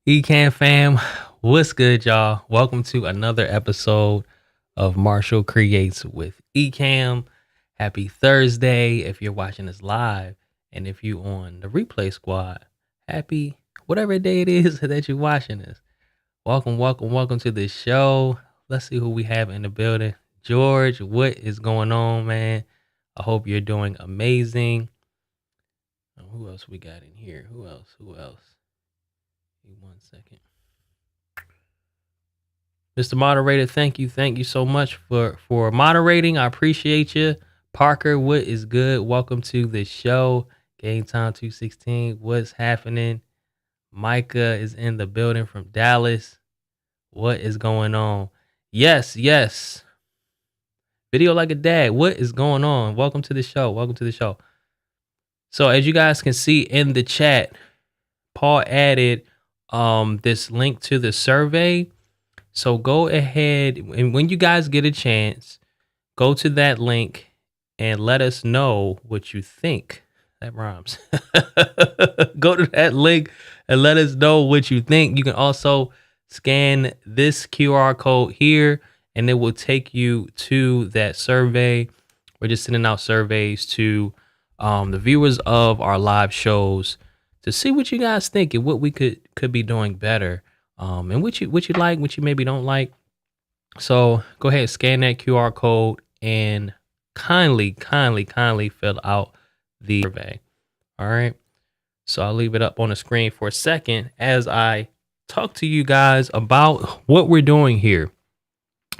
Ecamm fam, what's good, y'all? Welcome to another episode of Marshall Creates with Ecamm. Happy Thursday if you're watching this live, and if you on the replay squad, happy whatever day it is that you're watching this. Welcome to the show. Let's see who we have in the building. George, what is going on, man? I hope you're doing amazing. Who else we got in here? Who else? Give me 1 second. Mr. Moderator, thank you so much for moderating. I appreciate you. Parker, what is good? Welcome to the show. Game Time 216. What's happening? Micah is in the building from Dallas. What is going on? Yes. Video like a dad. What is going on? Welcome to the show. So as you guys can see in the chat, Paul added this link to the survey. So go ahead, and when you guys get a chance, go to that link and let us know what you think. That rhymes. Go to that link and let us know what you think. You can also scan this QR code here, and it will take you to that survey. We're just sending out surveys to the viewers of our live shows to see what you guys think and what we could be doing better, and what you like, what you maybe don't like. So go ahead, scan that QR code and kindly fill out the survey. All right. So I'll leave it up on the screen for a second as I talk to you guys about what we're doing here.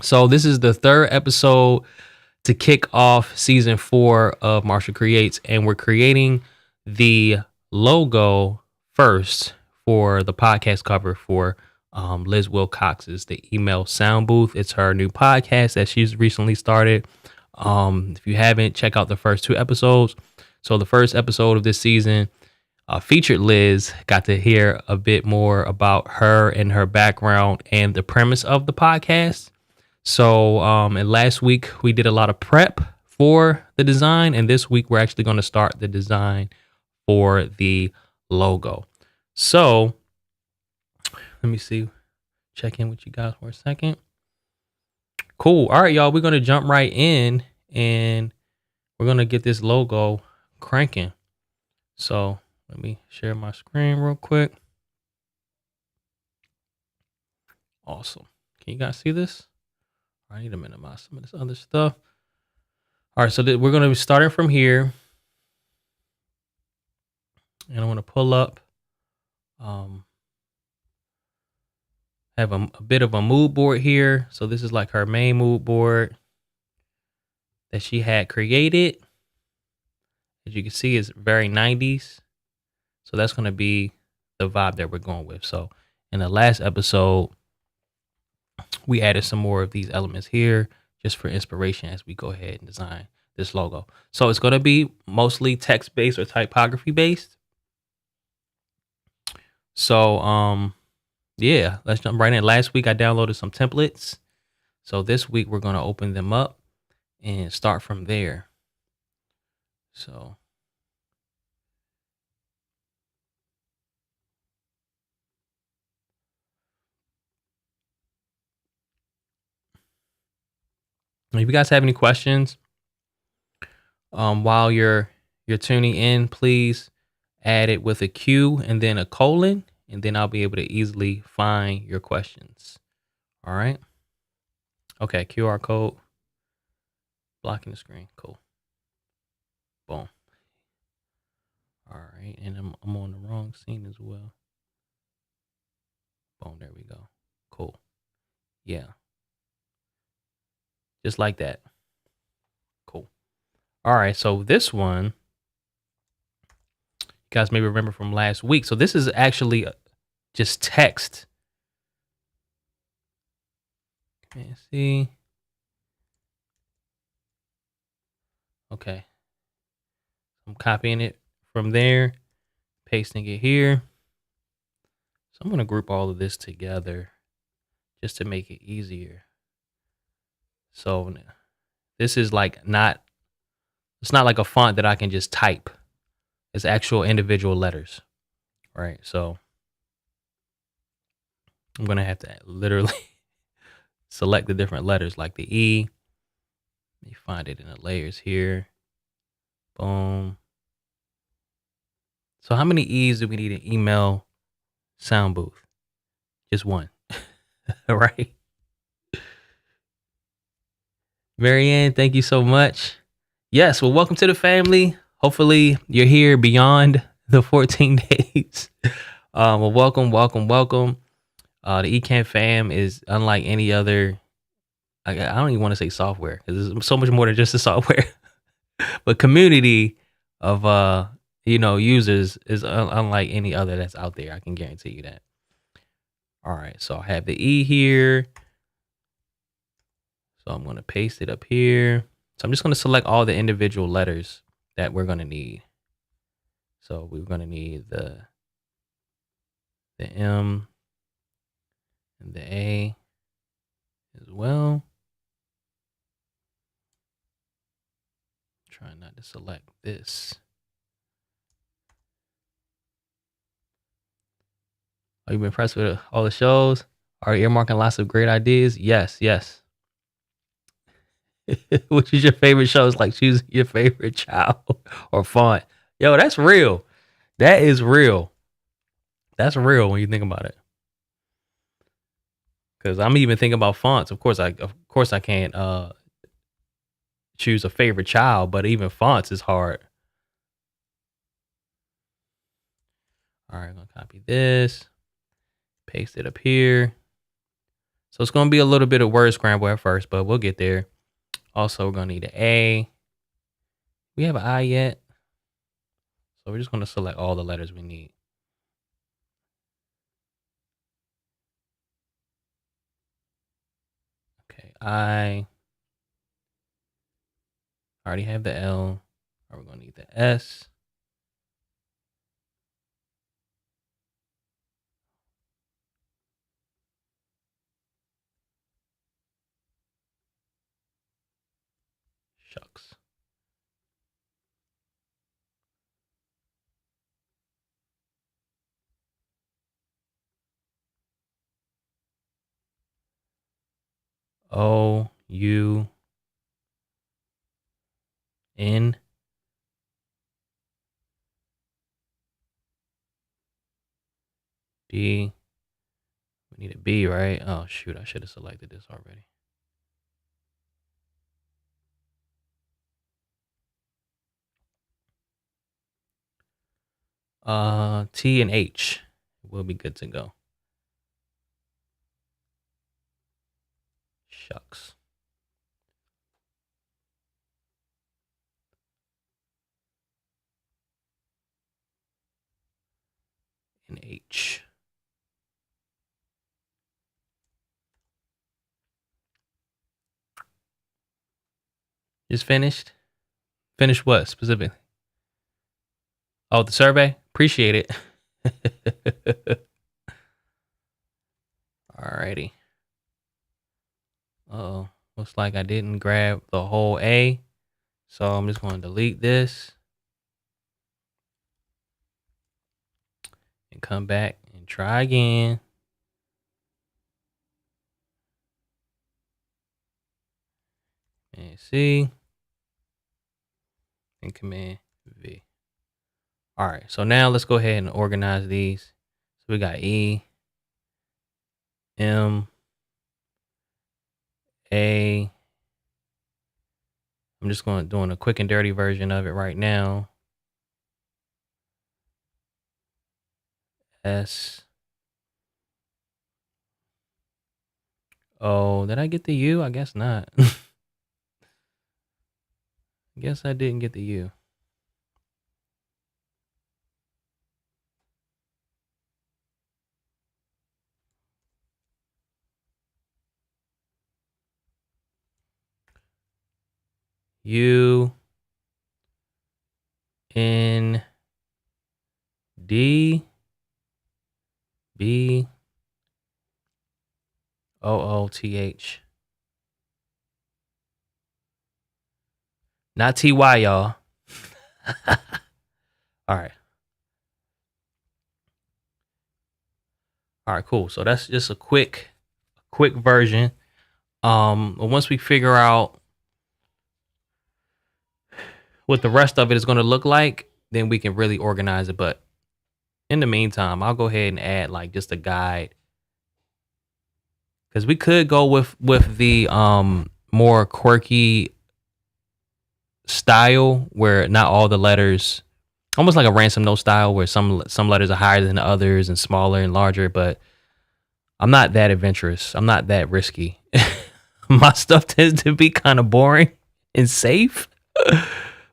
So this is the third episode to kick off season 4 of Marshall Creates, and we're creating the logo first for the podcast cover for Liz Wilcox's The Email Sound Booth. It's her new podcast that she's recently started. If you haven't, check out the first 2 episodes. So the first episode of this season featured Liz, got to hear a bit more about her and her background and the premise of the podcast. So, and last week we did a lot of prep for the design, and this week we're actually going to start the design for the logo. So, let me see, check in with you guys for a second. Cool. All right, y'all, we're going to jump right in and we're going to get this logo cranking. So, let me share my screen real quick. Awesome. Can you guys see this? I need to minimize some of this other stuff. All right, so we're going to be starting from here. And I want to pull up, have a bit of a mood board here. So this is like her main mood board that she had created. As you can see, it's very 90s. So that's going to be the vibe that we're going with. So in the last episode, we added some more of these elements here just for inspiration as we go ahead and design this logo. So it's going to be mostly text-based or typography-based. So, yeah, let's jump right in. Last week, I downloaded some templates. So this week, we're going to open them up and start from there. So if you guys have any questions, while you're tuning in, please add it with a Q and then a colon, and then I'll be able to easily find your questions. All right. Okay, QR code blocking the screen. Cool. Boom. All right, and I'm on the wrong scene as well. Boom, there we go. Cool. Yeah. Just like that. Cool. All right, so this one, you guys may remember from last week. So this is actually just text. Can't see. Okay. I'm copying it from there, pasting it here. So I'm going to group all of this together just to make it easier. So this is like it's not like a font that I can just type. It's actual individual letters, right? So I'm going to have to literally select the different letters like the E. Let me find it in the layers here. Boom. So how many E's do we need in email sound booth? Just one. Right? Marianne, thank you so much. Yes, well, welcome to the family. Hopefully you're here beyond the 14 days. Well, welcome. The Ecamm fam is unlike any other. I don't even want to say software because it's so much more than just the software. But community of users is unlike any other that's out there. I can guarantee you that. All right, so I have the E here. So I'm going to paste it up here. So I'm just going to select all the individual letters that we're going to need. So we're going to need the M and the A as well. Trying not to select this. Are you impressed with all the shows? Are you earmarking lots of great ideas? Yes. Which is your favorite show? It's like choosing your favorite child or font. Yo, that's real. That is real. That's real when you think about it. Because I'm even thinking about fonts. Of course, I can't choose a favorite child, but even fonts is hard. All right, I'm gonna copy this, paste it up here. So it's gonna be a little bit of word scramble at first, but we'll get there. Also, we're gonna need an A. We have an I yet? So we're just gonna select all the letters we need. Okay, I already have the L. All right, we're gonna need the S. Shucks. O U N D. We need a B, right? Oh shoot, I should have selected this already. T and H will be good to go. Shucks. And H. Just finished? Finished what specifically? Oh, the survey? Appreciate it. Alrighty. Uh-oh. Looks like I didn't grab the whole A. So I'm just going to delete this. And come back and try again. And C. And Command V. All right. So now let's go ahead and organize these. So we got E, M, A. I'm just doing a quick and dirty version of it right now. S. Oh, did I get the U? I guess not. I guess I didn't get the U. U N D B O O T H. Not TY, y'all. All right. All right, cool. So that's just a quick version. Once we figure out what the rest of it is going to look like, then we can really organize it. But in the meantime, I'll go ahead and add like just a guide, because we could go with the more quirky style where not all the letters, almost like a ransom note style, where some letters are higher than the others and smaller and larger. But I'm not that adventurous. I'm not that risky. My stuff tends to be kind of boring and safe.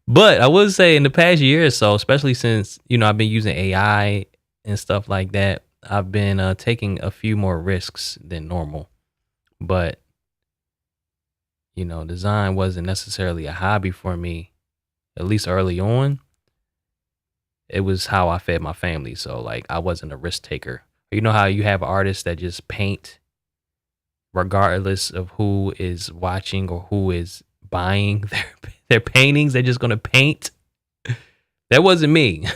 But I would say in the past year or so, especially since, I've been using AI and stuff like that, I've been taking a few more risks than normal. But, design wasn't necessarily a hobby for me, at least early on. It was how I fed my family. So, like, I wasn't a risk taker. You know how you have artists that just paint regardless of who is watching or who is buying their paintings? They're just going to paint. That wasn't me.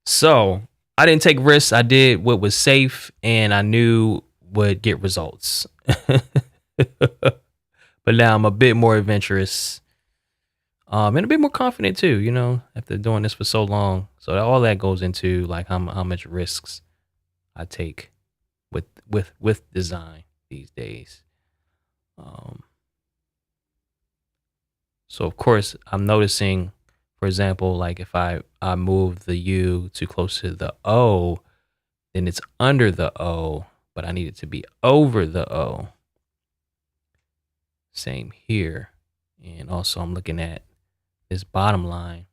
So I didn't take risks. I did what was safe and I knew would get results. But now I'm a bit more adventurous, and a bit more confident too, after doing this for so long. So all that goes into like how much risks I take with design these days. So of course I'm noticing, for example, like if I move the U too close to the O, then it's under the O, but I need it to be over the O. Same here. And also I'm looking at this bottom line.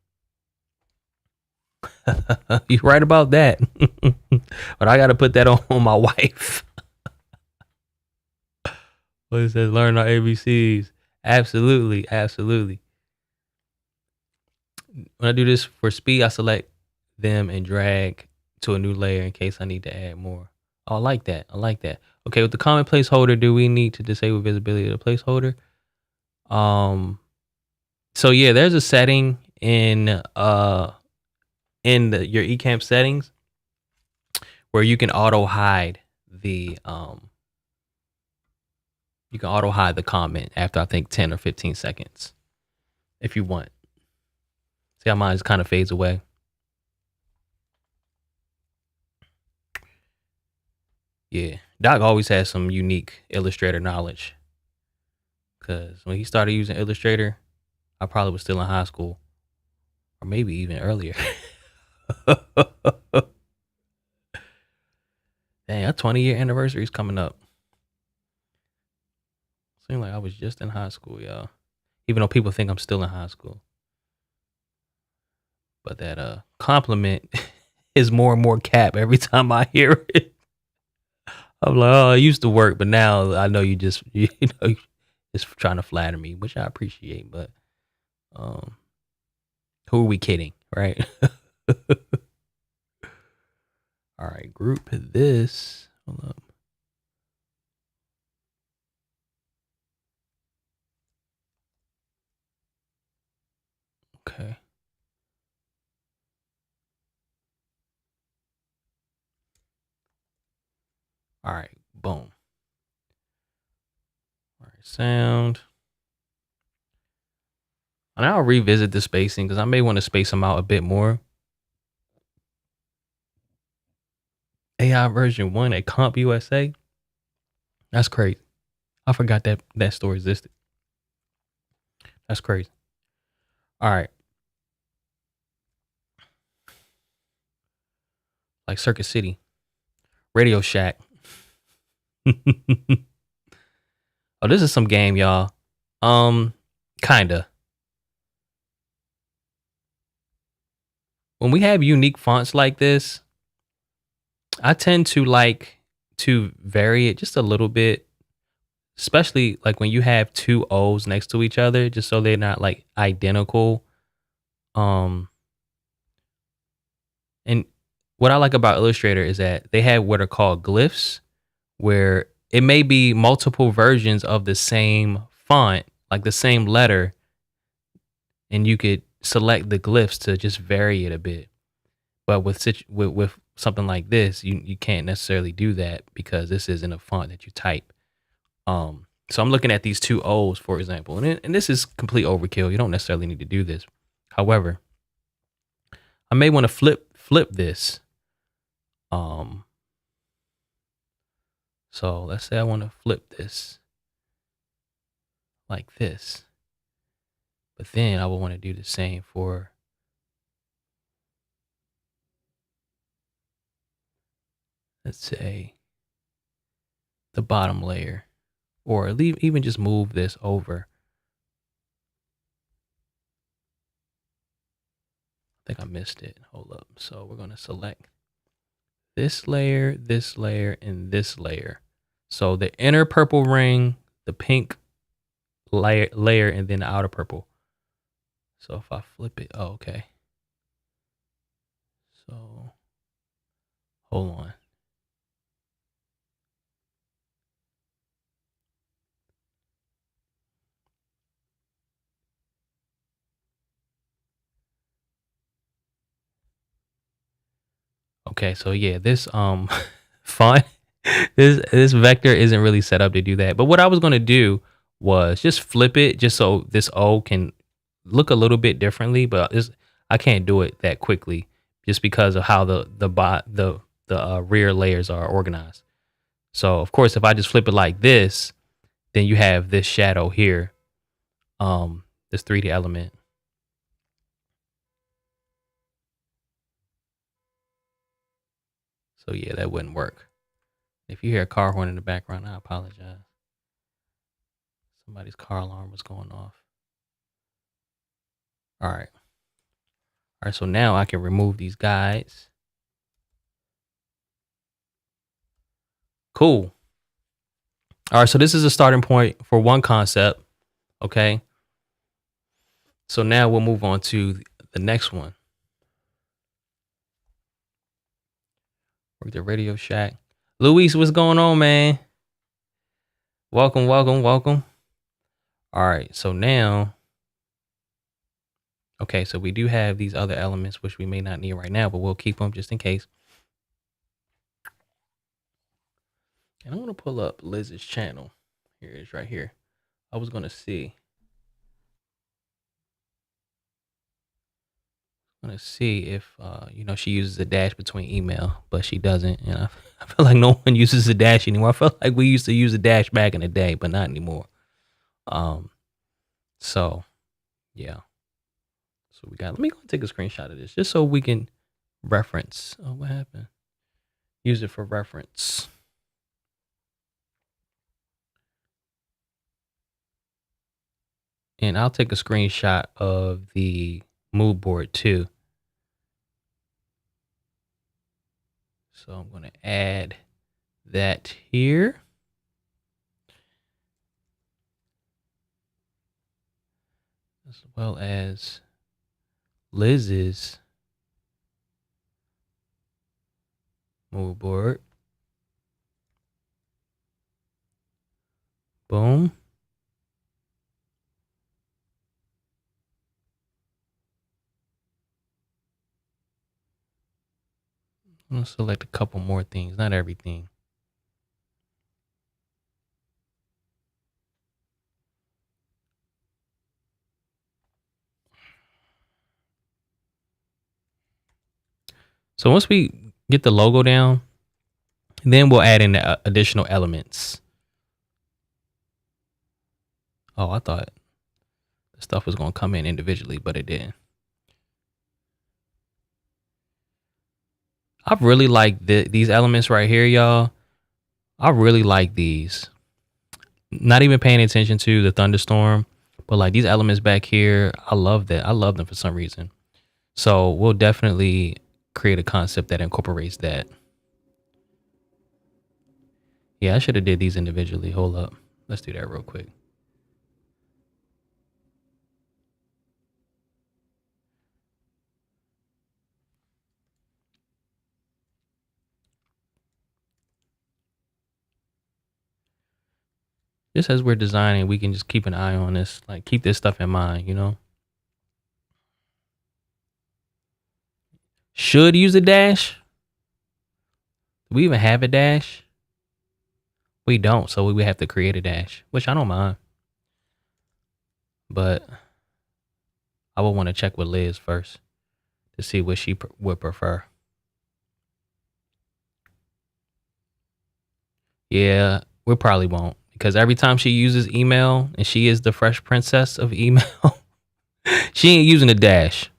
You're right about that. But I got to put that on my wife. What it says, learn our ABCs. Absolutely. Absolutely. When I do this for speed, I select them and drag to a new layer in case I need to add more. Oh, I like that. I like that. Okay, with the comment placeholder, do we need to disable visibility of the placeholder? So yeah, there's a setting in your Ecamm settings where you can auto hide the comment after I think 10 or 15 seconds if you want. See how mine just kind of fades away. Yeah, Doc always has some unique Illustrator knowledge, because when he started using Illustrator, I probably was still in high school, or maybe even earlier. Dang, our 20-year anniversary is coming up. Seems like I was just in high school, y'all. Even though people think I'm still in high school. But that compliment is more and more cap every time I hear it. I'm like, oh, it used to work, but now I know you just trying to flatter me, which I appreciate. But who are we kidding, right? All right, group this. Hold up. Okay. All right, boom. All right, sound. And I'll revisit the spacing because I may want to space them out a bit more. AI version 1 at Comp USA. That's crazy. I forgot that store existed. That's crazy. All right. Like Circuit City. Radio Shack. Oh, this is some game, y'all. Kinda. When we have unique fonts like this, I tend to like to vary it just a little bit, especially like when you have two O's next to each other, just so they're not like identical. And what I like about Illustrator is that they have what are called glyphs, where it may be multiple versions of the same font, like the same letter, and you could select the glyphs to just vary it a bit. But with something like this, you can't necessarily do that because this isn't a font that you type. So I'm looking at these two O's, for example, and this is complete overkill. You don't necessarily need to do this. However, I may want to flip this. So let's say I want to flip this like this, but then I will want to do the same for, let's say, the bottom layer, or even just move this over. I think I missed it. Hold up. So we're going to select this layer, and this layer. So the inner purple ring, the pink layer, and then the outer purple. So if I flip it, oh, okay. So hold on. Okay, so yeah, this font, this vector isn't really set up to do that. But what I was gonna do was just flip it, just so this O can look a little bit differently. But I can't do it that quickly, just because of how the rear layers are organized. So of course, if I just flip it like this, then you have this shadow here, this 3D element. So yeah, that wouldn't work. If you hear a car horn in the background, I apologize. Somebody's car alarm was going off. All right. All right, so now I can remove these guides. Cool. All right, so this is a starting point for one concept, okay? So now we'll move on to the next one. Work the Radio Shack. Luis, what's going on, man? Welcome, welcome, welcome. All right, so now, okay, so we do have these other elements, which we may not need right now, but we'll keep them just in case. And I want to pull up Liz's channel. Here it is right here. I was going to see. I'm going to see if, she uses a dash between email, but she doesn't. And I feel like no one uses a dash anymore. I feel like we used to use a dash back in the day, but not anymore. So, yeah. So let me go take a screenshot of this just so we can reference. Oh, what happened? Use it for reference. And I'll take a screenshot of the mood board too. So I'm going to add that here. As well as Liz's mood board. Boom. I'm going to select a couple more things, not everything. So once we get the logo down, then we'll add in the additional elements. Oh, I thought the stuff was going to come in individually, but it didn't. I really like these elements right here, y'all. I really like these. Not even paying attention to the thunderstorm, but like these elements back here, I love that. I love them for some reason. So we'll definitely create a concept that incorporates that. Yeah, I should have did these individually. Hold up. Let's do that real quick. Just as we're designing, we can just keep an eye on this, like keep this stuff in mind, Should use a dash. Do we even have a dash? We don't, so we would have to create a dash, which I don't mind. But I would want to check with Liz first to see what she would prefer. Yeah, we probably won't because every time she uses email and she is the fresh princess of email, she ain't using a dash.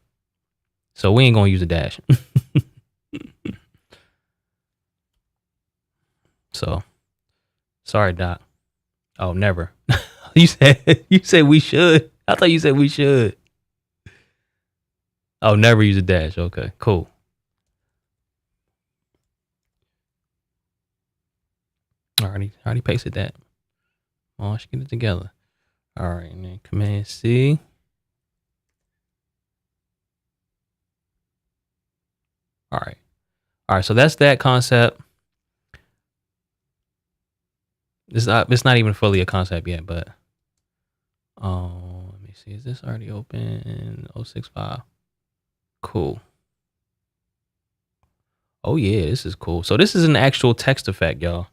So we ain't gonna use a dash. So sorry, Doc. Oh, never. You said we should. I thought you said we should. Oh, never use a dash. Okay, cool. Already pasted that. Oh, let's get it together. All right, and then Command C. All right. So that's that concept. It's not even fully a concept yet, but let me see. Is this already open? 065. Cool. Oh yeah, this is cool. So this is an actual text effect, y'all.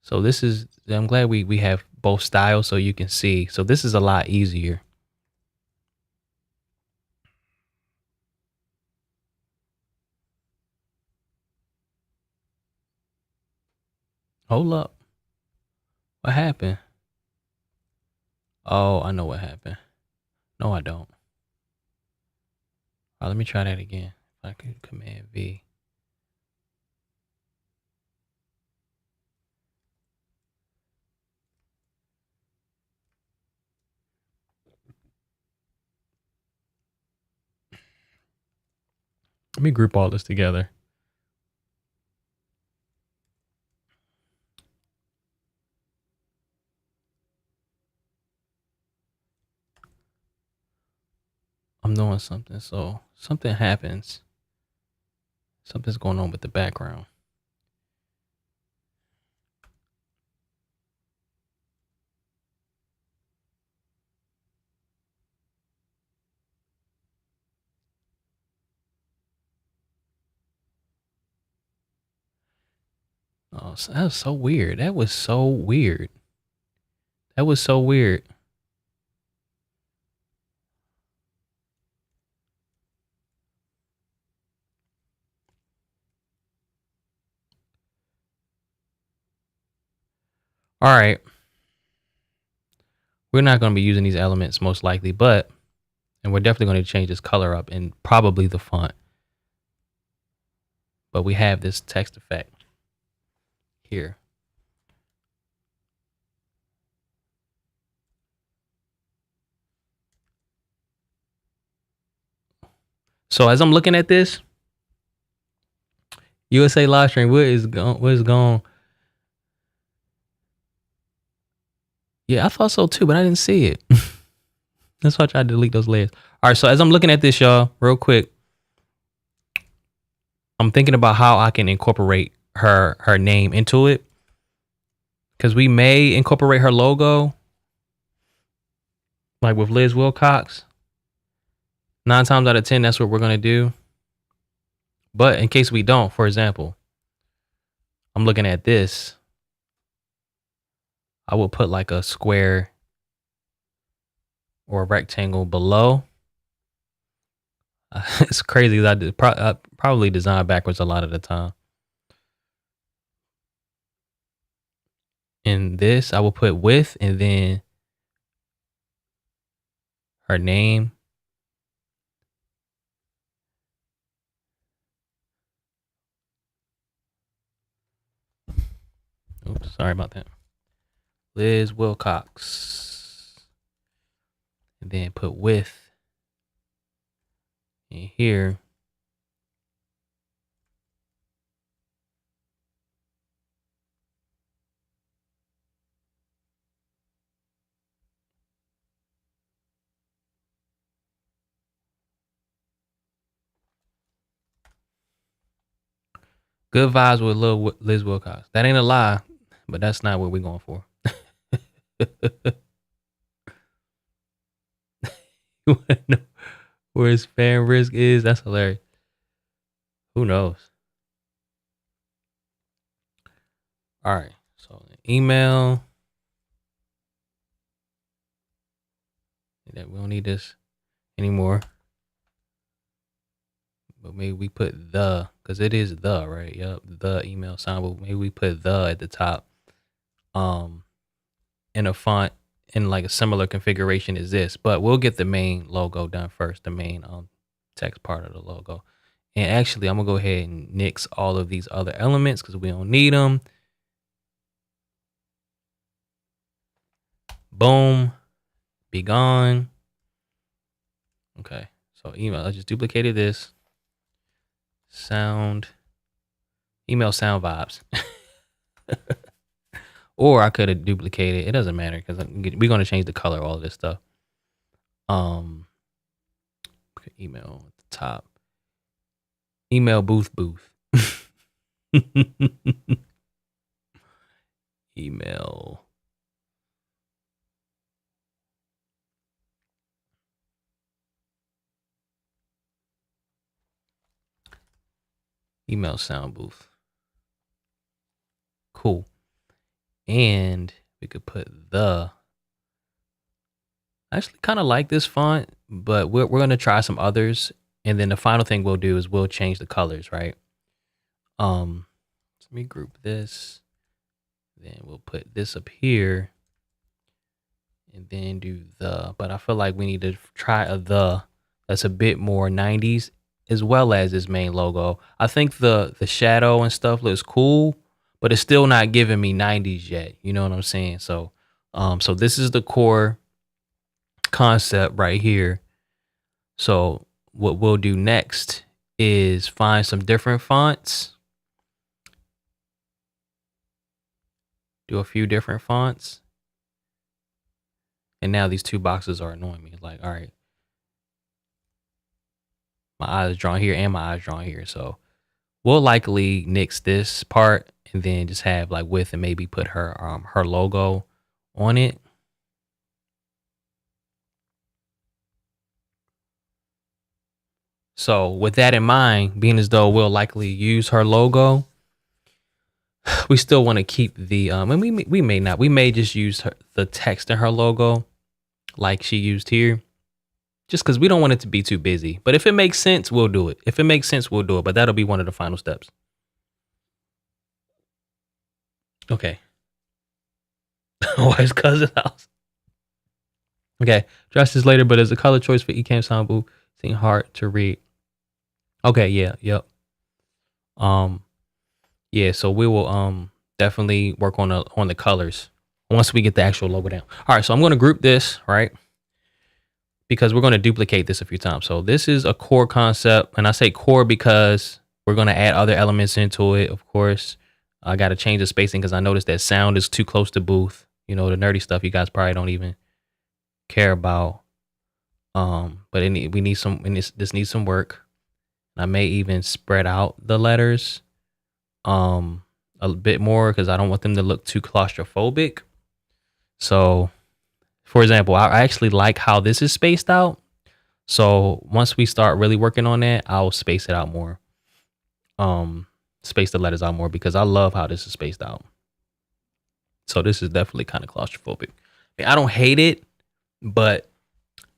So this is, I'm glad we have both styles so you can see. So this is a lot easier. Hold up. What happened? Oh, I know what happened. No, I don't. All right, let me try that again. If I can Command V. Let me group all this together. I'm doing something, so something happens. Something's going on with the background. Oh, that was so weird. That was so weird. That was so weird. All right. We're not going to be using these elements most likely, and we're definitely going to change this color up and probably the font. But we have this text effect here. So as I'm looking at this, USA live stream, what is gone? Yeah, I thought so too, but I didn't see it. That's why I tried to delete those layers. All right, so as I'm looking at this, y'all, real quick, I'm thinking about how I can incorporate her name into it. Because we may incorporate her logo, like with Liz Wilcox. 9 times out of 10, that's what we're going to do. But in case we don't, for example, I'm looking at this. I will put like a square or a rectangle below. It's crazy. I probably design backwards a lot of the time. In this, I will put with and then her name. Oops, sorry about that. Liz Wilcox. And then put with in here. Good vibes with Lil Liz Wilcox. That ain't a lie, but that's not what we're going for. You wanna know where his fan risk is? That's hilarious. Who knows? All right. So email. That we don't need this anymore. But maybe we put the, because it is the, right? Yep, the email sign. But maybe we put the at the top. In a font in like a similar configuration as this. But we'll get the main logo done first, the main text part of the logo. And actually, I'm gonna go ahead and nix all of these other elements because we don't need them. Boom, be gone. Okay, so email. I just duplicated this. Sound, email sound vibes. Or I could have duplicated. It doesn't matter because we're gonna change the color of all of this stuff. Email at the top. Email booth. Email. Email sound booth. Cool. And we could put the. I actually kind of like this font, but we're going to try some others. And then the final thing we'll do is we'll change the colors, right? Let me group this. Then we'll put this up here. And then do the. But I feel like we need to try a the that's a bit more 90s as well as this main logo. I think the shadow and stuff looks cool, but it's still not giving me 90s yet. You know what I'm saying? So so this is the core concept right here. So what we'll do next is find some different fonts. Do a few different fonts. And now these two boxes are annoying me. Like, all right, my eyes drawn here and my eyes drawn here. So we'll likely nix this part and then just have like width and maybe put her her logo on it. So with that in mind, being as though we'll likely use her logo, we still want to keep the and we may not. We may just use the text in her logo like she used here. Just because we don't want it to be too busy. But if it makes sense, we'll do it. If it makes sense, we'll do it. But that'll be one of the final steps. Okay. Wife's cousin's house. Okay. Address this later, but as a color choice for Ecamm sound booth, seem hard to read. Okay, yeah, yep. Yeah, so we will definitely work on the colors once we get the actual logo down. All right, so I'm gonna group this, right? Because we're going to duplicate this a few times. So this is a core concept. And I say core because we're going to add other elements into it. Of course, I got to change the spacing because I noticed that sound is too close to booth. You know, the nerdy stuff you guys probably don't even care about. But we need some, and this needs some work. I may even spread out the letters a bit more because I don't want them to look too claustrophobic. So for example, I actually like how this is spaced out. So once we start really working on that, I'll space it out more. Space the letters out more because I love how this is spaced out. So this is definitely kind of claustrophobic. I don't hate it, but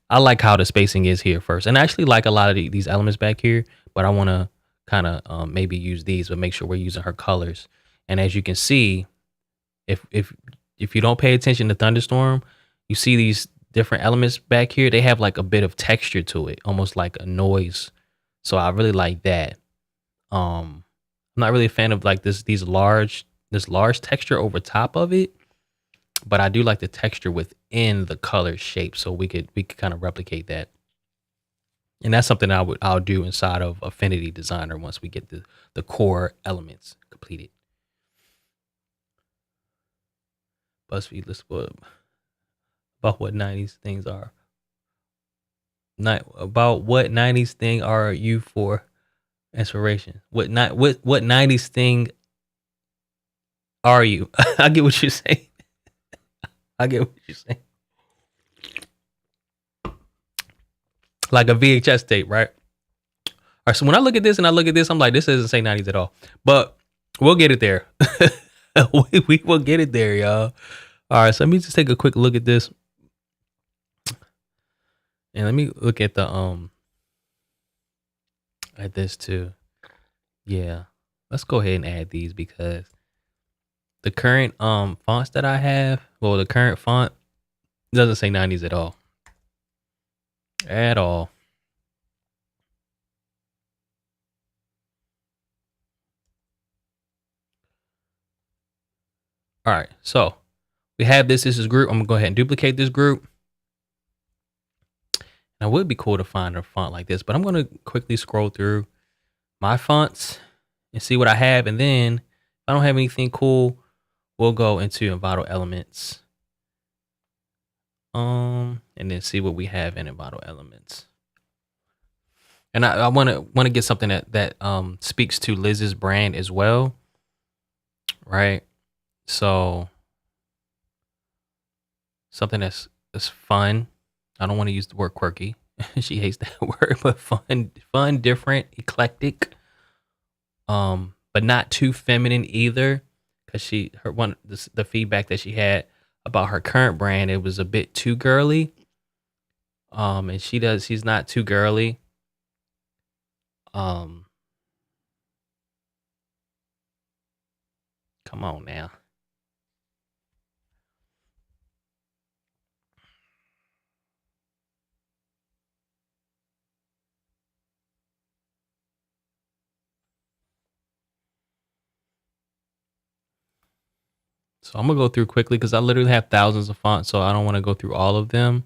I like how the spacing is here first. And I actually like a lot of these elements back here, but I want to kind of maybe use these, but make sure we're using her colors. And as you can see, if you don't pay attention to Thunderstorm, you see these different elements back here. They have like a bit of texture to it, almost like a noise. So I really like that. I'm not really a fan of like this large texture over top of it, but I do like the texture within the color shape. So we could kind of replicate that. And that's something I'll do inside of Affinity Designer once we get the core elements completed. BuzzFeed list about what 90s things are. Not about what 90s thing are you for inspiration? What 90s thing are you? I get what you're saying. I get what you're saying. Like a VHS tape, right? All right, so when I look at this and I look at this, I'm like, this doesn't say 90s at all. But we'll get it there. We will get it there, y'all. All right, so let me just take a quick look at this, and let me look at this too. Yeah, let's go ahead and add these because the current fonts that I have, well, the current font doesn't say 90s at all. At all. All right, so we have this. This is group. I'm gonna go ahead and duplicate this group. Now, it would be cool to find a font like this, but I'm gonna quickly scroll through my fonts and see what I have, and then if I don't have anything cool, we'll go into Envato Elements, and then see what we have in Envato Elements. And I want to get something that speaks to Liz's brand as well, right? So something that's fun. I don't want to use the word quirky. She hates that word, but fun, different, eclectic. But not too feminine either, because the feedback that she had about her current brand, it was a bit too girly. And she's not too girly. Come on now. So I'm gonna go through quickly because I literally have thousands of fonts, so I don't want to go through all of them.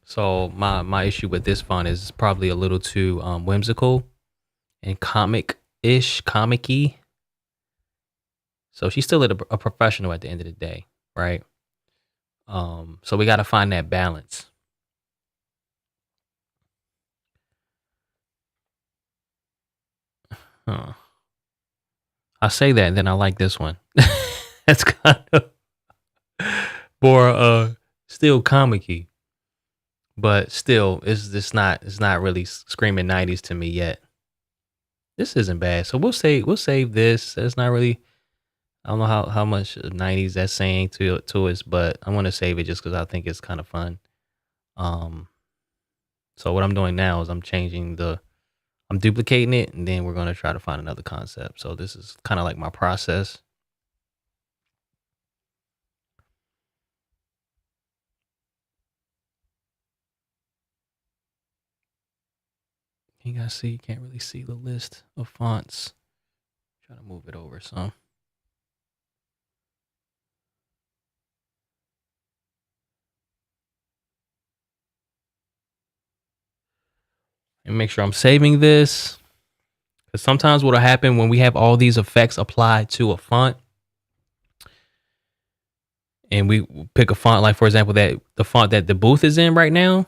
So my issue with this font is probably a little too whimsical and comic-y. So she's still a professional at the end of the day, right? So we got to find that balance. I say that, and then I like this one. That's kind of more still comic-y, but still, it's not really screaming 90s to me yet. This isn't bad, so we'll save this. That's not really. I don't know how much 90s that's saying to us, but I want to save it just because I think it's kind of fun. So what I'm doing now is I'm duplicating it, and then we're going to try to find another concept. So this is kind of like my process. You guys see, you can't really see the list of fonts. Try to move it over some. And make sure I'm saving this. Because sometimes what'll happen when we have all these effects applied to a font, and we pick a font, like for example, that the font that the booth is in right now,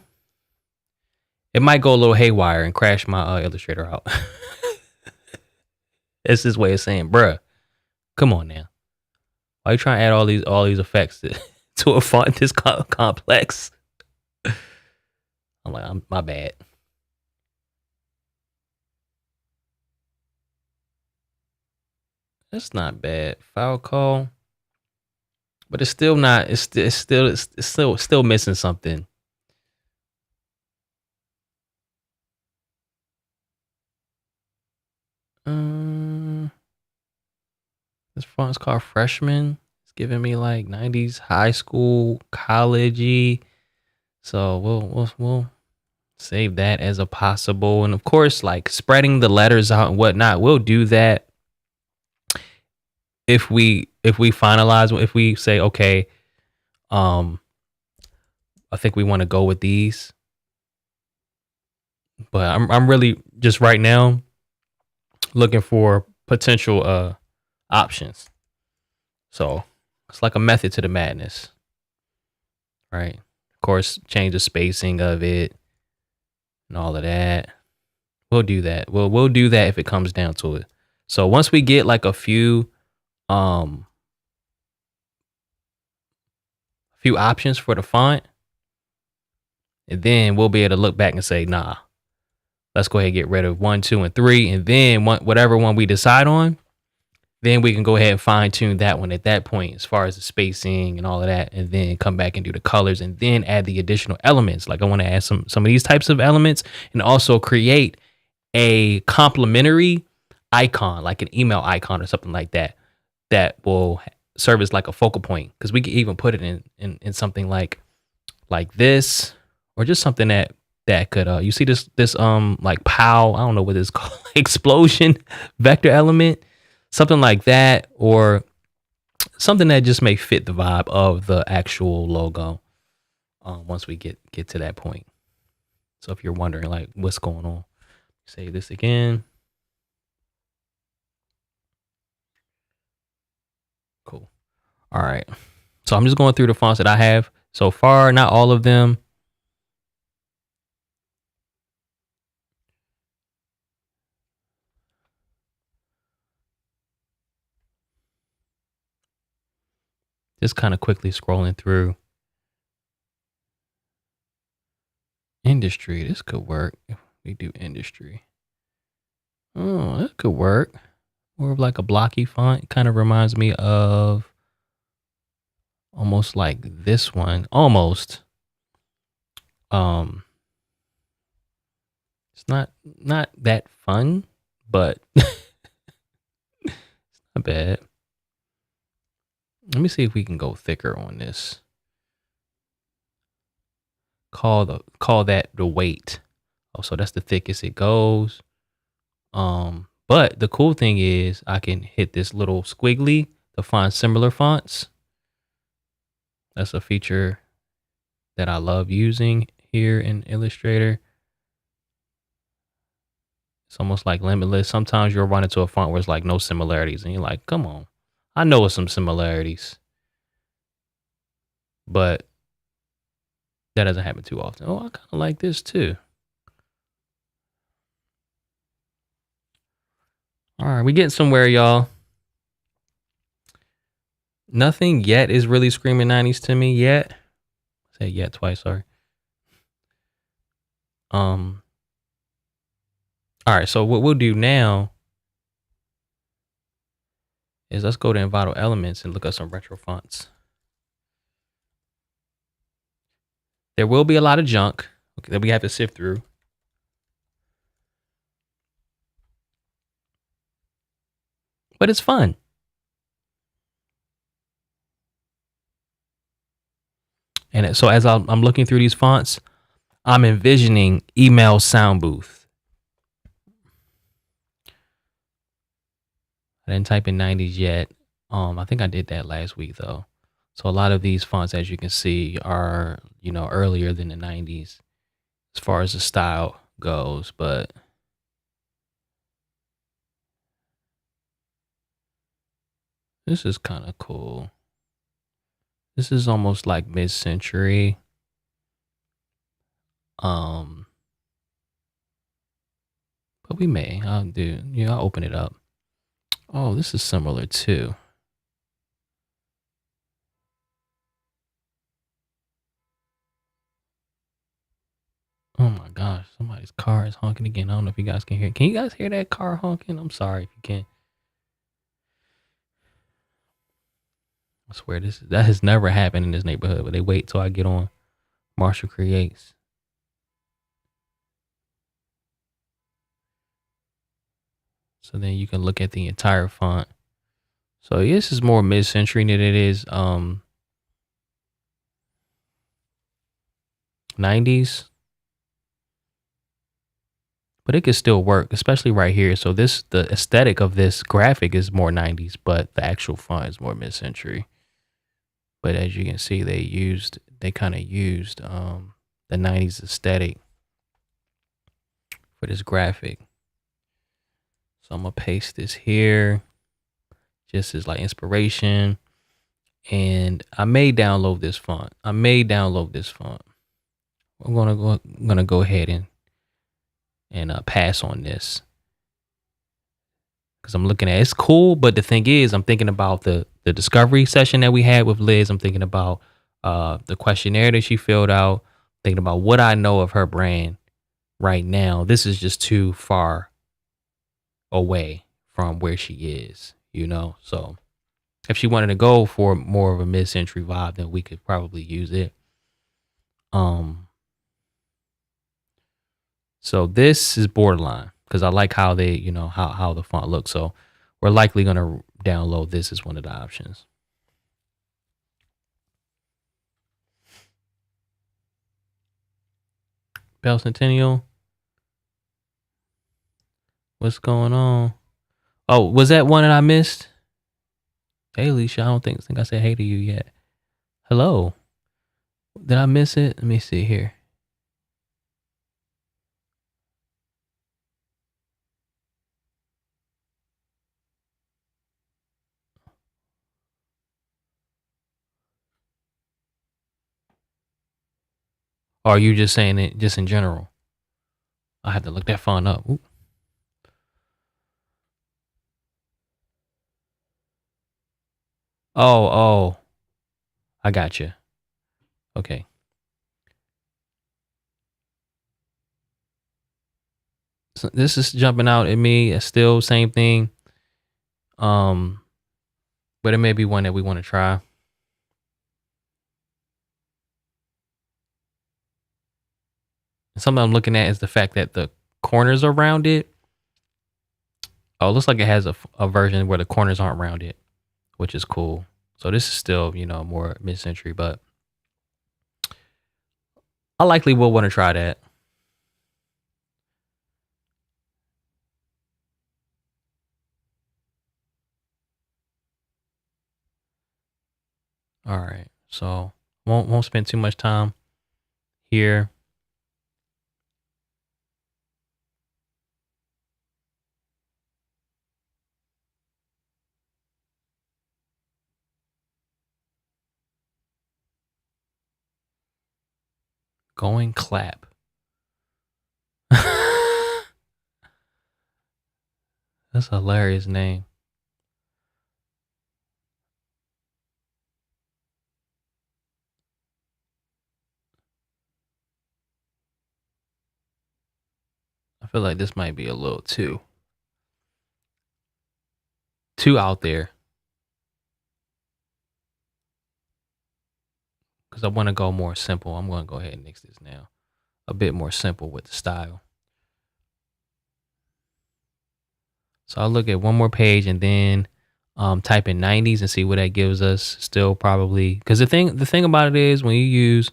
it might go a little haywire and crash my Illustrator out. It's this way of saying, bruh, come on now. Why you trying to add all these effects to a font this complex? I'm like, my bad. That's not bad. File call. But it's still not, it's still missing something. This font's called Freshman. It's giving me like 90s high school, college-y. So we'll save that as a possible. And of course, like spreading the letters out and whatnot, we'll do that if we finalize, if we say, okay, I think we want to go with these. But I'm really just right now looking for potential options. So it's like a method to the madness, right? Of course, change the spacing of it and all of that. We'll do that. We'll do that if it comes down to it. So once we get like a few options for the font, And then we'll be able to look back and say, nah, let's go ahead and get rid of 1, 2, and 3. And then whatever one we decide on, then we can go ahead and fine tune that one at that point as far as the spacing and all of that. And then come back and do the colors and then add the additional elements. Like I want to add some of these types of elements and also create a complementary icon, like an email icon or something like that, that will serve as like a focal point. Because we can even put it in something like this, or just something that could you see this like POW, I don't know what it's called, explosion vector element, something like that, or something that just may fit the vibe of the actual logo once we get to that point. So if you're wondering like what's going on, say this again. Cool. All right. So I'm just going through the fonts that I have so far, not all of them. Just kind of quickly scrolling through. Industry, this could work if we do industry. Oh, that could work. More of like a blocky font. Kind of reminds me of almost like this one. Almost. It's not that fun, but it's not bad. Let me see if we can go thicker on this. Call that the weight. Oh, so that's the thickest it goes. But the cool thing is I can hit this little squiggly to find similar fonts. That's a feature that I love using here in Illustrator. It's almost like limitless. Sometimes you'll run into a font where it's like no similarities and you're like, come on, I know it's some similarities, but that doesn't happen too often. Oh, I kind of like this too. All right, we getting somewhere, y'all. Nothing yet is really screaming 90s to me yet. Say yet twice, sorry. All right, so what we'll do now is let's go to Envato Elements and look at some retro fonts. There will be a lot of junk that we have to sift through. But it's fun. And so as I'm looking through these fonts, I'm envisioning email sound booth. I didn't type in 90s yet. I think I did that last week though. So a lot of these fonts, as you can see, are, earlier than the 90s as far as the style goes, but this is kind of cool. This is almost like mid-century. But we may. I'll open it up. Oh, this is similar too. Oh my gosh, somebody's car is honking again. I don't know if you guys can hear it. Can you guys hear that car honking? I'm sorry if you can. I swear that has never happened in this neighborhood, but they wait till I get on Marshall Creates. So then you can look at the entire font. So this is more mid-century than it is 90s. But it could still work, especially right here. So the aesthetic of this graphic is more 90s, but the actual font is more mid-century. But as you can see, they kind of used the 90s aesthetic for this graphic. So I'm gonna paste this here just as like inspiration. And I may download this font. I'm gonna go ahead and pass on this because I'm looking at it's cool. But the thing is, I'm thinking about the discovery session that we had with Liz. I'm thinking about the questionnaire that she filled out, Thinking about what I know of her brand right now, this is just too far away from where she is, So if she wanted to go for more of a mid-century vibe, then we could probably use it. Um, so this is borderline because I like how they, how the font looks. So we're likely gonna download this as one of the options. Bell Centennial. What's going on? Oh, was that one that I missed? Hey, Alicia, I don't think I said hey to you yet. Hello. Did I miss it? Let me see here. Or are you just saying it just in general? I have to look that font up. Ooh. Oh, I got you. Okay. So this is jumping out at me. It's still same thing. But it may be one that we want to try. Something I'm looking at is the fact that the corners are rounded. Oh, it looks like it has a version where the corners aren't rounded, which is cool. So this is still, more mid-century, but I likely will want to try that. All right. So won't spend too much time here. Going clap. That's a hilarious name. I feel like this might be a little too out there. Because I want to go more simple. I'm going to go ahead and nix this now. A bit more simple with the style. So I'll look at one more page and then type in 90s and see what that gives us. Still probably because the thing about it is when you use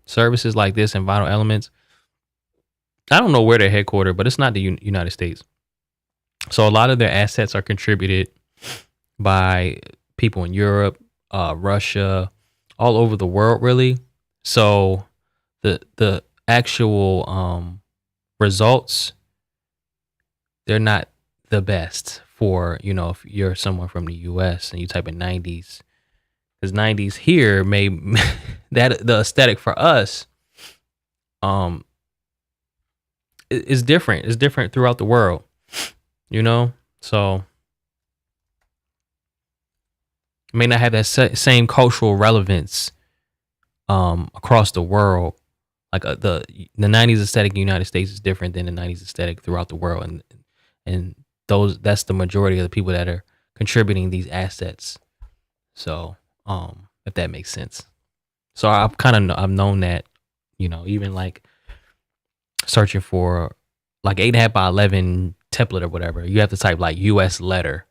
services like this and Vinyl Elements, I don't know where they're headquartered, but it's not the United States. So a lot of their assets are contributed by people in Europe, Russia, all over the world, really. So the actual results, they're not the best for, if you're someone from the US and you type in 90s, because 90s here may that the aesthetic for us is different. It's different throughout the world, so it may not have that same cultural relevance across the world. Like the 90s aesthetic in the United States is different than the 90s aesthetic throughout the world, and that's the majority of the people that are contributing these assets. So if that makes sense. So I've known that, even like searching for like 8.5 by 11 template or whatever, you have to type like US letter.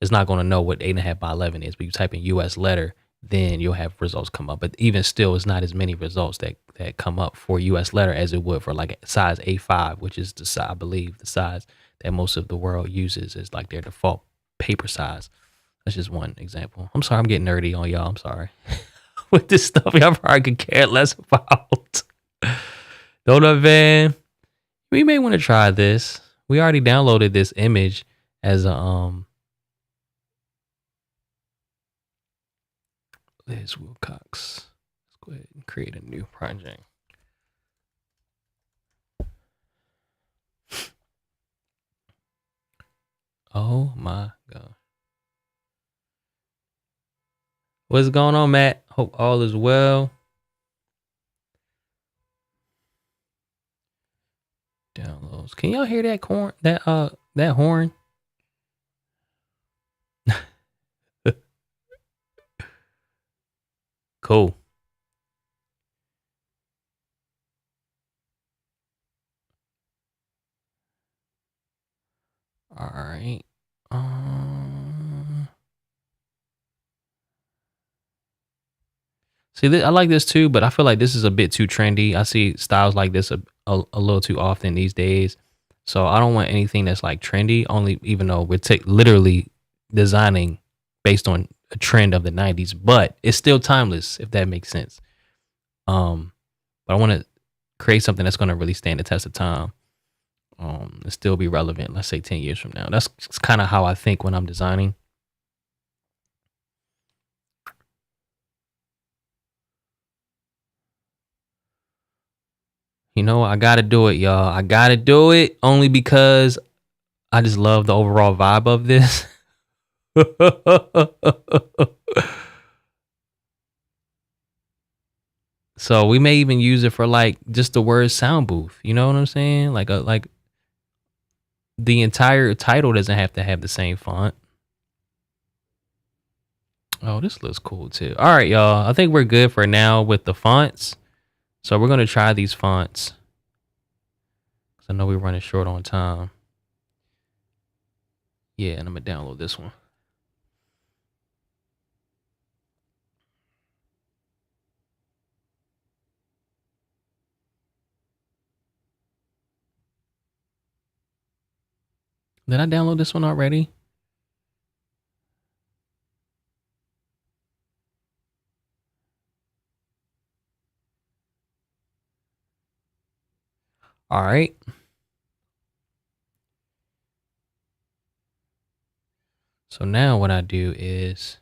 It's not going to know what 8.5 by 11 is, but you type in US letter, then you'll have results come up. But even still, it's not as many results that come up for US letter as it would for like size A5, which is I believe the size that most of the world uses is like their default paper size. That's just one example. I'm sorry, I'm getting nerdy on y'all. I'm sorry. With this stuff, y'all probably could care less about. Donovan, we may want to try this. We already downloaded this image as a Liz Wilcox. Let's go ahead and create a new project. Oh my God. What's going on, Matt? Hope all is well. downloads. Can y'all hear that that horn? Cool. All right. See, I like this too, but I feel like this is a bit too trendy. I see styles like this a little too often these days. So I don't want anything that's like trendy, only even though we're literally designing based on a trend of the 90s, but it's still timeless, if that makes sense. But I want to create something that's going to really stand the test of time, and still be relevant, let's say 10 years from now. That's kind of how I think when I'm designing. You know, I got to do it, y'all. I got to do it only because I just love the overall vibe of this. So we may even use it for like just the word sound booth. You know what I'm saying? Like the entire title doesn't have to have the same font. Oh, this looks cool too. All right, y'all. I think we're good for now with the fonts. So we're gonna try these fonts. Cause I know we're running short on time. Yeah, and I'm gonna download this one. Did I download this one already? All right. So now what I do is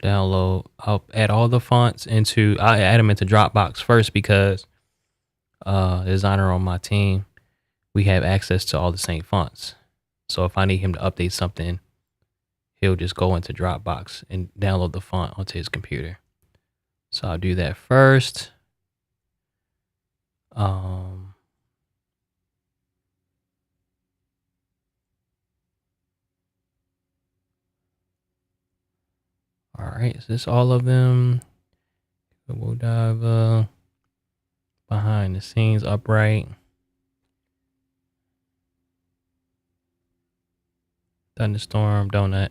I'll add all the fonts I'll add them into Dropbox first because the designer on my team, we have access to all the same fonts. So if I need him to update something, he'll just go into Dropbox and download the font onto his computer. So I'll do that first. All right, is this all of them? We'll dive behind the scenes upright. Thunderstorm, donut.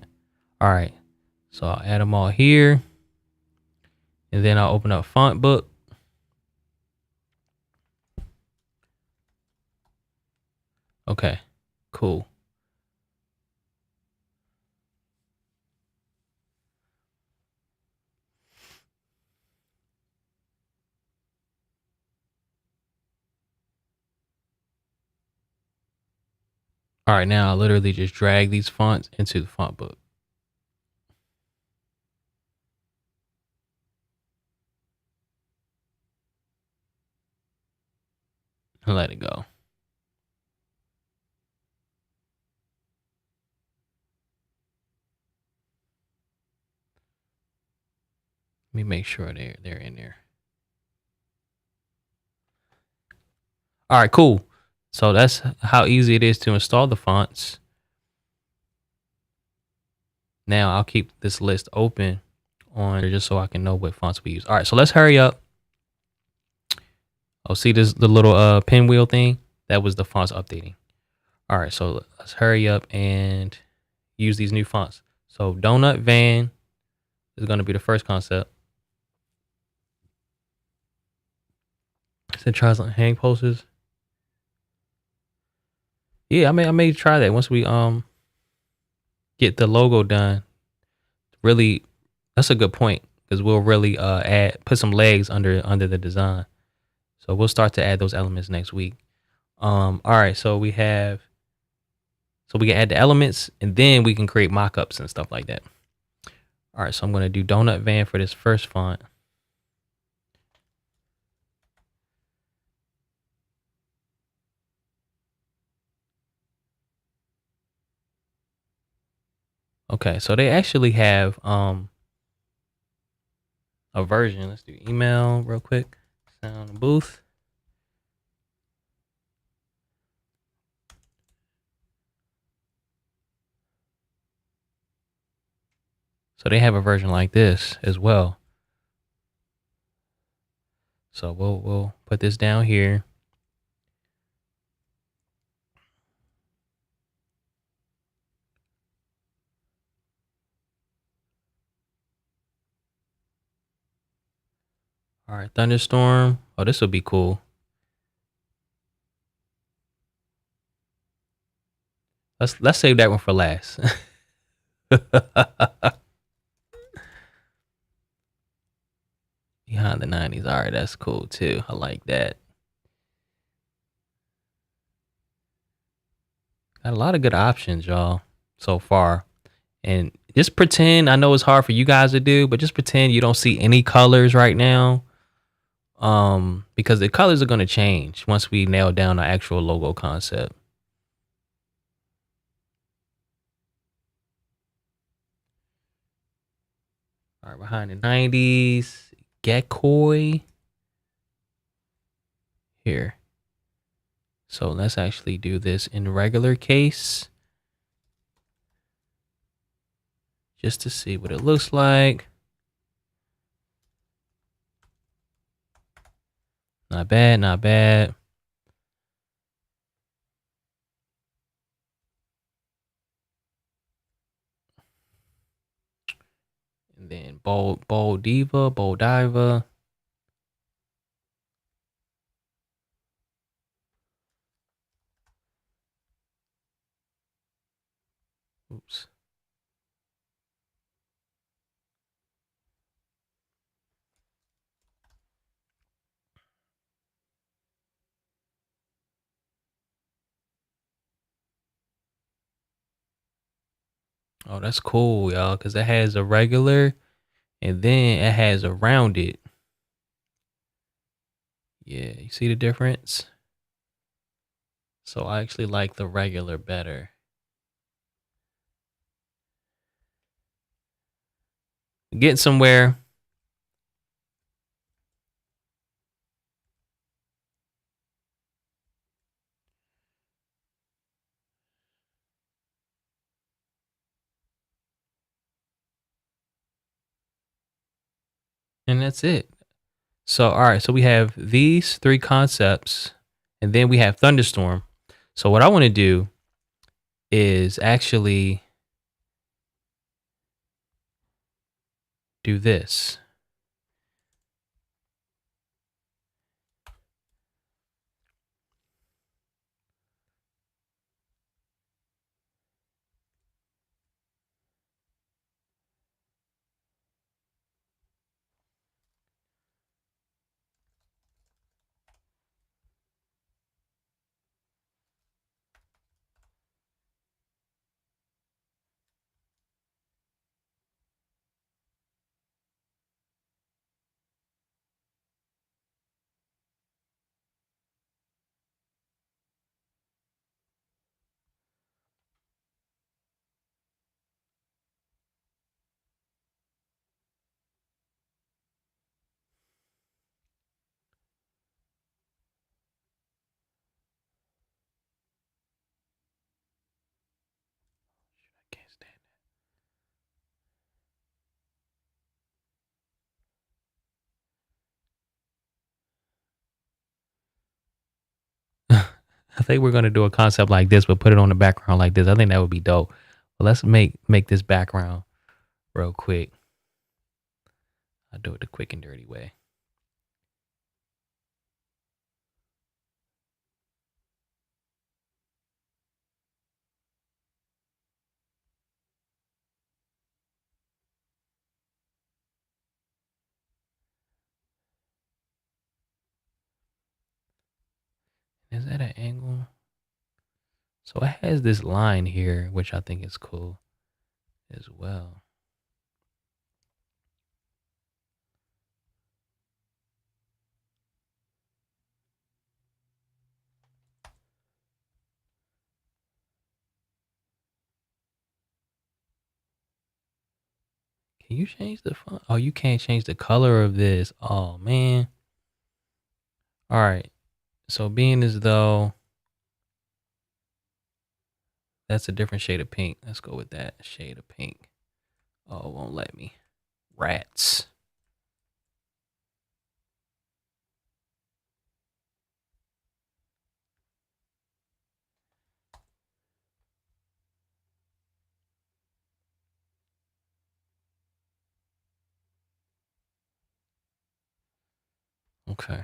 All right, so I'll add them all here. And then I'll open up font book. Okay, cool. All right, now I literally just drag these fonts into the font book. And let it go. Let me make sure they're in there. All right, cool. So that's how easy it is to install the fonts. Now I'll keep this list open on just so I can know what fonts we use. All right, so let's hurry up. Oh, see the little pinwheel thing? That was the fonts updating. All right, so let's hurry up and use these new fonts. So Donut Van is going to be the first concept. So try some hang posters. Yeah, I may try that once we get the logo done. Really, that's a good point because we'll really put some legs under the design. So we'll start to add those elements next week. All right, so we can add the elements and then we can create mock-ups and stuff like that. All right, so I'm gonna do Donut Van for this first font. Okay, so they actually have a version. Let's do email real quick. Sound booth. So they have a version like this as well. So we'll put this down here. All right, thunderstorm. Oh, this will be cool. Let's save that one for last. Behind the 90s. All right, that's cool too. I like that. Got a lot of good options, y'all, so far. And just pretend, I know it's hard for you guys to do, but just pretend you don't see any colors right now. Because the colors are gonna change once we nail down the actual logo concept. All right, behind the 90s, Gekoi here. So let's actually do this in regular case. Just to see what it looks like. Not bad, not bad. And then bold diva, bold diva. Oops. Oh, that's cool, y'all, because it has a regular and then it has a rounded. Yeah, you see the difference? So I actually like the regular better. Getting somewhere. And that's it. So, all right. So we have these three concepts and then we have thunderstorm. So what I want to do is actually do this. I can't stand it. I think we're gonna do a concept like this, but put it on the background like this. I think that would be dope. But let's make this background real quick. I'll do it the quick and dirty way. Is that an angle? So it has this line here, which I think is cool as well. Can you change the font? Oh, you can't change the color of this. Oh man. All right. So being as though that's a different shade of pink, let's go with that shade of pink. Oh, it won't let me. Rats. Okay.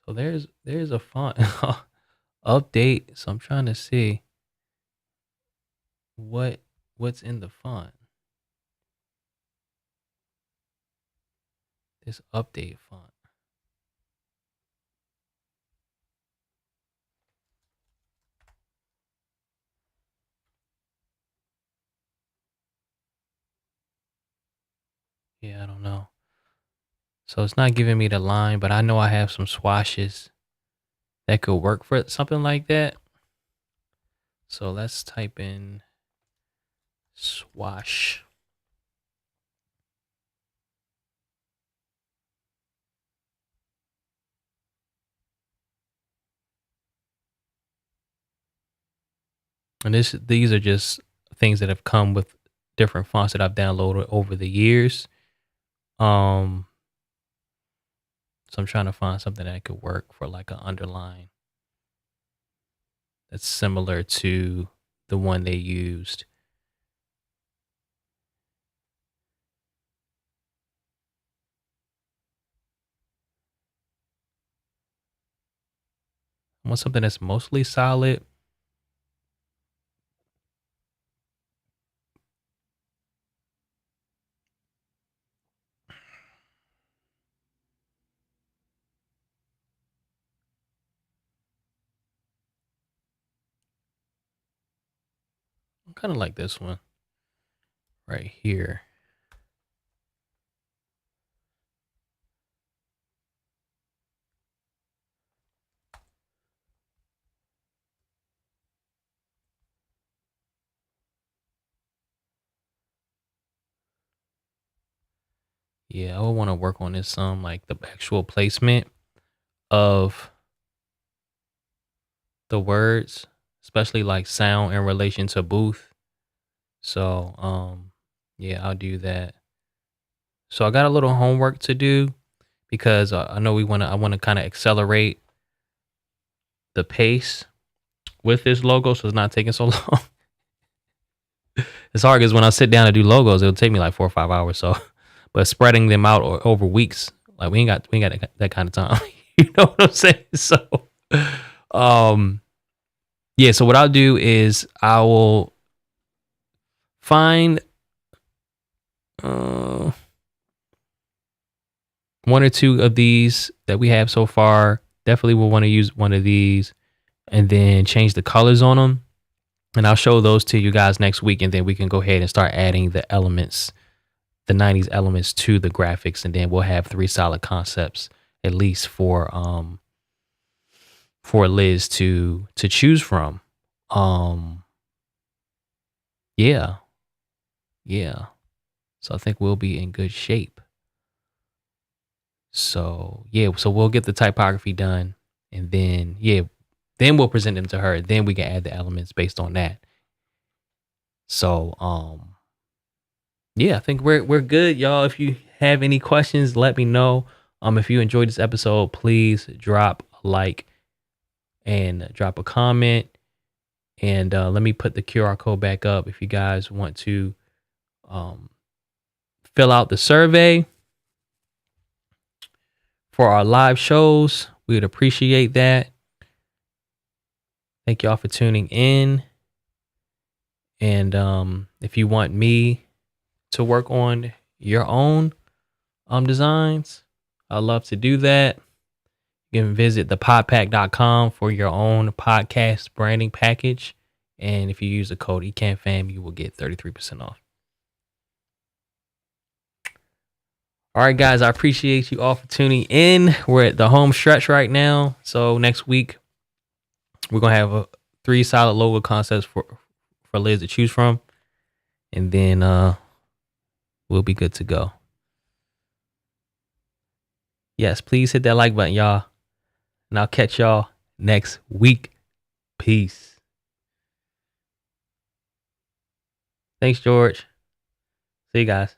So there's a font update. So I'm trying to see what what's in the font. This update font. Yeah, I don't know. So it's not giving me the line, but I know I have some swashes that could work for something like that. So let's type in swash. And these are just things that have come with different fonts that I've downloaded over the years. Um, so I'm trying to find something that could work for like an underline that's similar to the one they used. I want something that's mostly solid. I kind of like this one right here. Yeah, I would want to work on this some, like the actual placement of the words, especially like sound in relation to booth. So, yeah, I'll do that. So I got a little homework to do because I know I want to kind of accelerate the pace with this logo, so it's not taking so long. It's hard because when I sit down to do logos, it'll take me like 4 or 5 hours. So, but spreading them out over weeks, like we ain't got that kind of time. You know what I'm saying? So, um, yeah. So what I'll do is I will find uh, one or two of these that we have so far. Definitely will want to use one of these and then change the colors on them. And I'll show those to you guys next week. And then we can go ahead and start adding the elements, the 90s elements to the graphics. And then we'll have 3 solid concepts at least for Liz to choose from. Yeah. Yeah. So I think we'll be in good shape. So yeah, so we'll get the typography done and then then we'll present them to her. Then we can add the elements based on that. So yeah, I think we're good, y'all. If you have any questions, let me know. If you enjoyed this episode, please drop a like and drop a comment. And let me put the QR code back up if you guys want to fill out the survey for our live shows. We would appreciate that. Thank y'all for tuning in. And if you want me to work on your own designs, I'd love to do that. You can visit thepodpack.com for your own podcast branding package. And if you use the code ECAMFAM, you will get 33% off. All right, guys, I appreciate you all for tuning in. We're at the home stretch right now. So next week, we're going to have 3 solid logo concepts for Liz to choose from. And then we'll be good to go. Yes, please hit that like button, y'all. And I'll catch y'all next week. Peace. Thanks, George. See you guys.